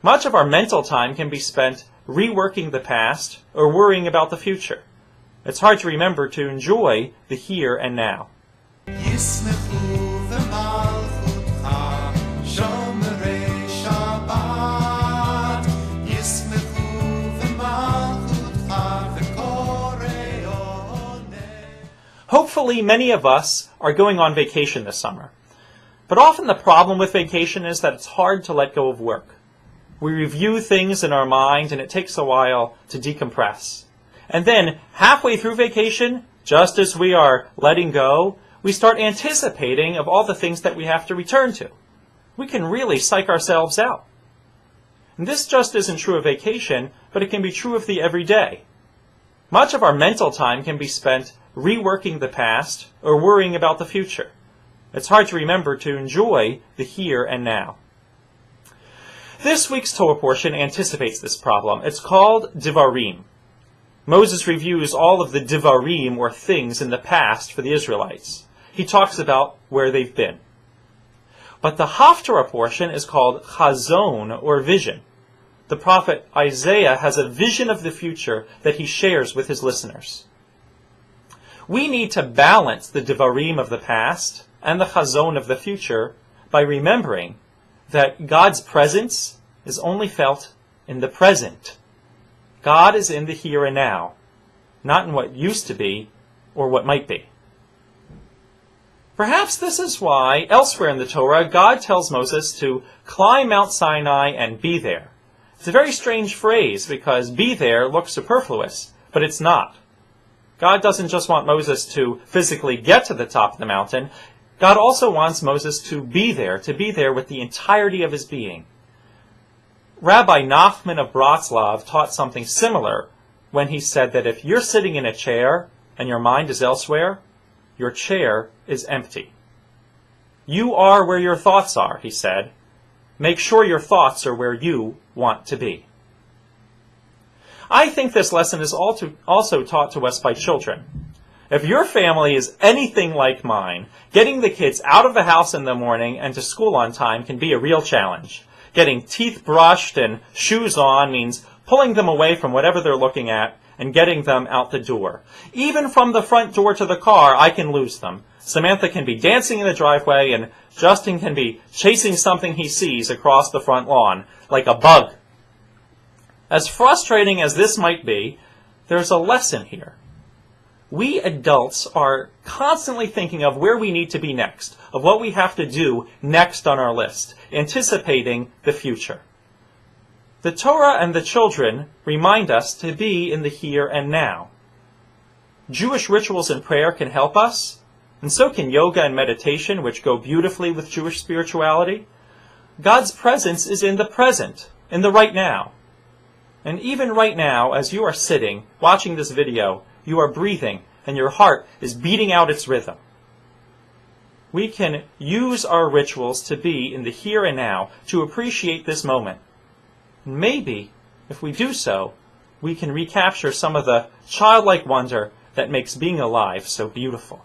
Much of our mental time can be spent reworking the past or worrying about the future. It's hard to remember to enjoy the here and now. Hopefully, many of us are going on vacation this summer. But often the problem with vacation is that it's hard to let go of work. We review things in our mind and it takes a while to decompress. And then, halfway through vacation, just as we are letting go, we start anticipating of all the things that we have to return to. We can really psych ourselves out. And this just isn't true of vacation, but it can be true of the everyday. Much of our mental time can be spent reworking the past or worrying about the future. It's hard to remember to enjoy the here and now. This week's Torah portion anticipates this problem. It's called Divarim. Moses reviews all of the Divarim, or things, in the past for the Israelites. He talks about where they've been. But the Haftarah portion is called Chazon, or vision. The prophet Isaiah has a vision of the future that he shares with his listeners. We need to balance the Divarim of the past and the Chazon of the future by remembering that God's presence is only felt in the present. God is in the here and now, not in what used to be or what might be. Perhaps this is why elsewhere in the Torah God tells Moses to climb Mount Sinai and be there. It's a very strange phrase because be there looks superfluous, but it's not. God doesn't just want Moses to physically get to the top of the mountain. God also wants Moses to be there with the entirety of his being. Rabbi Nachman of Bratslav taught something similar when he said that if you're sitting in a chair and your mind is elsewhere, your chair is empty. You are where your thoughts are, he said. Make sure your thoughts are where you want to be. I think this lesson is also taught to us by children. If your family is anything like mine, getting the kids out of the house in the morning and to school on time can be a real challenge. Getting teeth brushed and shoes on means pulling them away from whatever they're looking at and getting them out the door. Even from the front door to the car, I can lose them. Samantha can be dancing in the driveway and Justin can be chasing something he sees across the front lawn, like a bug. As frustrating as this might be, there's a lesson here. We adults are constantly thinking of where we need to be next, of what we have to do next on our list, anticipating the future. The Torah and the children remind us to be in the here and now. Jewish rituals and prayer can help us, and so can yoga and meditation, which go beautifully with Jewish spirituality. God's presence is in the present, in the right now. And even right now, as you are sitting, watching this video, you are breathing, and your heart is beating out its rhythm. We can use our rituals to be in the here and now, to appreciate this moment. Maybe, if we do so, we can recapture some of the childlike wonder that makes being alive so beautiful.